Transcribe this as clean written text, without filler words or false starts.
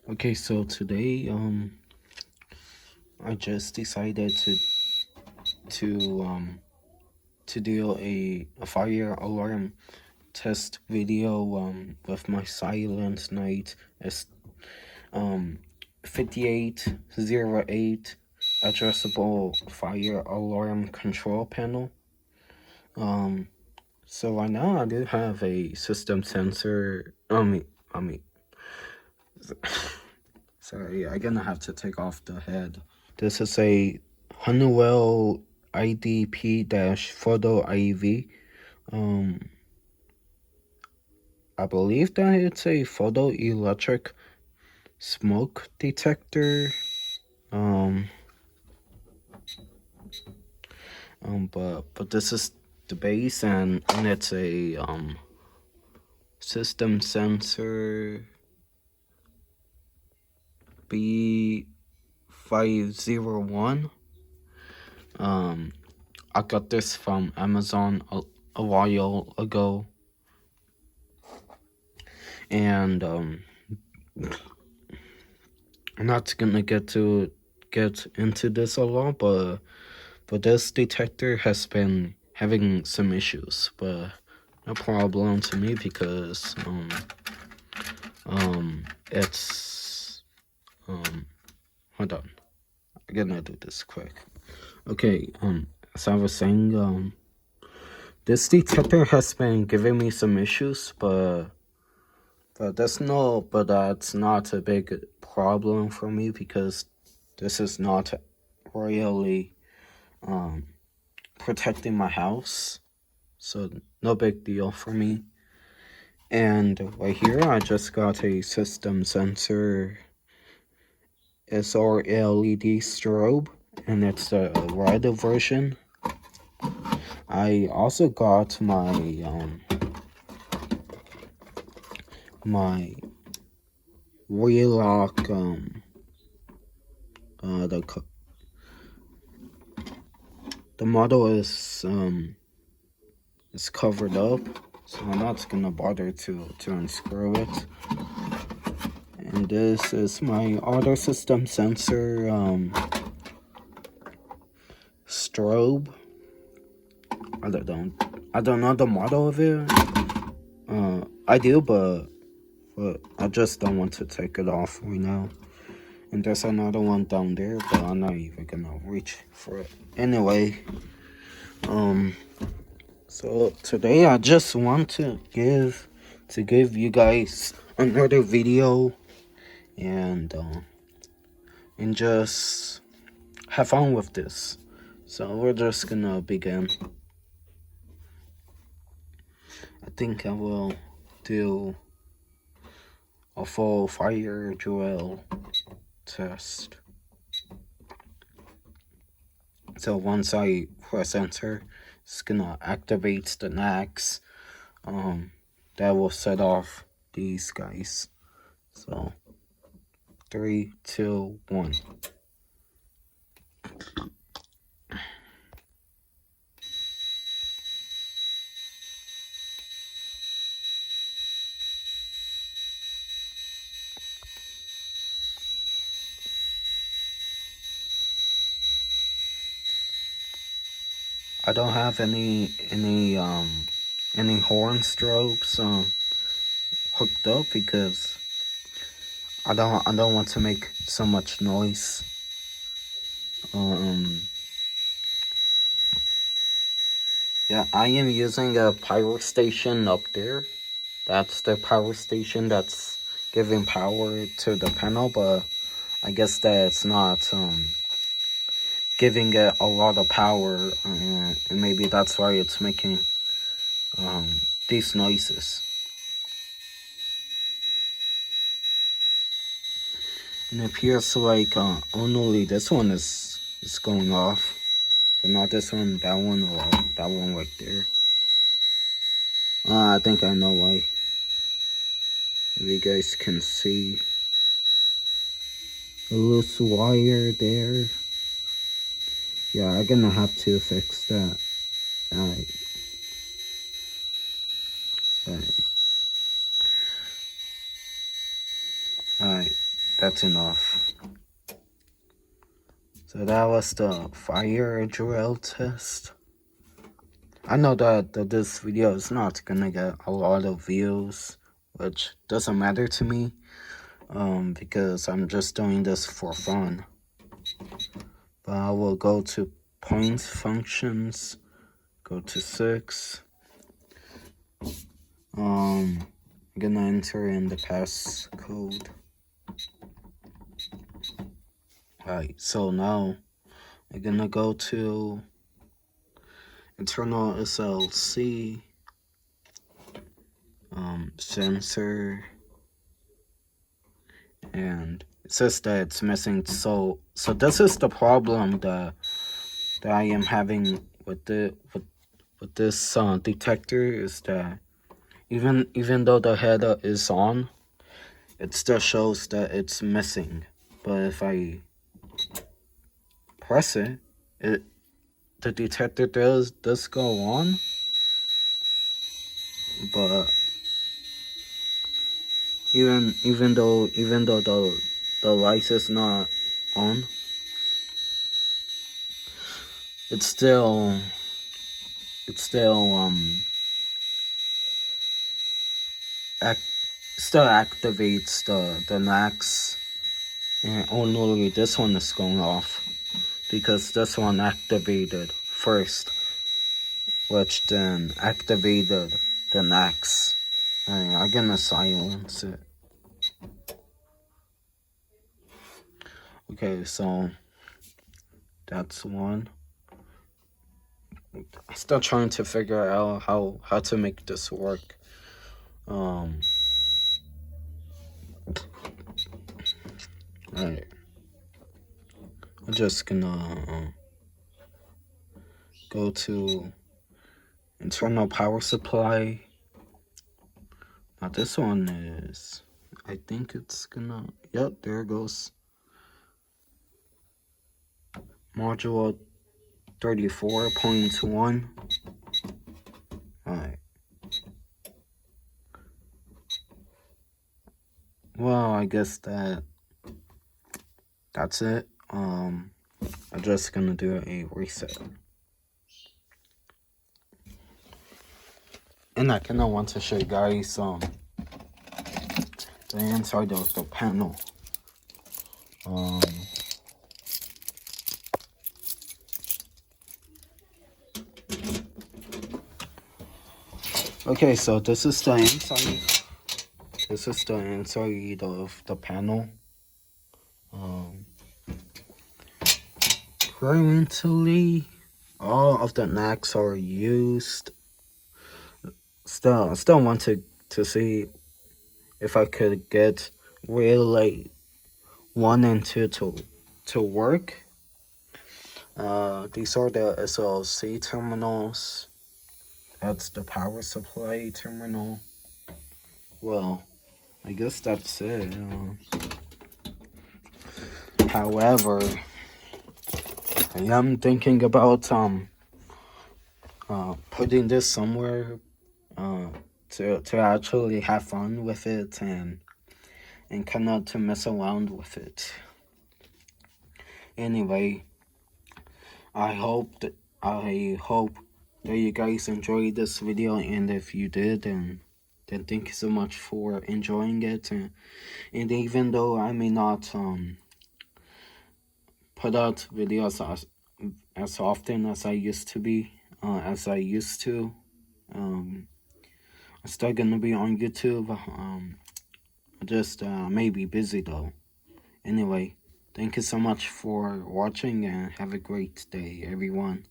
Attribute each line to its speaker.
Speaker 1: Okay, so today I just decided to do a fire alarm test video with my Silent Night S 5808 addressable fire alarm control panel. So right now I do have a system sensor. I mean, sorry, I'm gonna have to take off the head. This is a Honeywell IDP-PHOTO-IV. I believe that it's a photoelectric smoke detector. Um, but this is the base, and it's a system sensor B501. I got this from Amazon a while ago, and I'm not gonna get into this a lot, but this detector has been having some issues, but no problem to me because it's hold on, I'm gonna do this quick. Okay, as I was saying, this detector has been giving me some issues, but that's not a big problem for me because this is not really protecting my house, so no big deal for me. And right here I just got a System Sensor SRLED strobe, and it's the red version. I also got my Wheelock the model is covered up, so I'm not gonna bother to unscrew it. And this is my other System Sensor strobe. I don't know the model of it. I do, but I just don't want to take it off right now. And there's another one down there, but I'm not even gonna reach for it. Anyway, so today I just want to give you guys another video and just have fun with this. So we're just gonna begin. I think I will do a full fire drill test. So once I press enter, it's gonna activate the NACs. That will set off these guys. So 3, 2, 1. I don't have any horn strobes hooked up because I don't want to make so much noise. Yeah, I am using a power station up there. That's the power station that's giving power to the panel, but I guess that's not giving it a lot of power, and maybe that's why it's making these noises. And it appears like only this one is going off, but not this one, that one, or that one right there. I think I know why. If you guys can see a loose wire there. Yeah, I'm gonna have to fix that. Alright. Alright. Alright. that's enough. So that was the fire drill test. I know that this video is not gonna get a lot of views, which doesn't matter to me, because I'm just doing this for fun. But I will go to point functions, go to 6. I'm gonna enter in the passcode. Right, so now I'm gonna go to internal SLC, sensor, and it says that it's missing. So this is the problem that I am having with this detector, is that even though the header is on, it still shows that it's missing. But if I press it, the detector does go on, but even though the light is not on, it still activates the NACs, and only this one is going off because this one activated first, which then activated the NACs. And I'm gonna silence it. Okay, so that's one. I'm still trying to figure out how to make this work. Alright. I'm just gonna go to internal power supply. Now this one is, I think it's gonna, yep, there it goes. Module 34.1. Alright. Well, I guess that's it. I'm just gonna do a reset. And I kinda want to show you guys the inside of the panel. Okay, so this is the inside. This is the inside of the panel. Currently, all of the NACs are used. Still want to see if I could get relay 1 and 2 to work. These are the SLC terminals. That's the power supply terminal. Well, I guess that's it. However, I am thinking about putting this somewhere to actually have fun with it and kind of to mess around with it. Anyway, I hope that you guys enjoyed this video, and if you did, then thank you so much for enjoying it. And even though I may not put out videos as often as I used to, I'm still gonna be on YouTube. Just maybe busy though. Anyway, thank you so much for watching, and have a great day, everyone.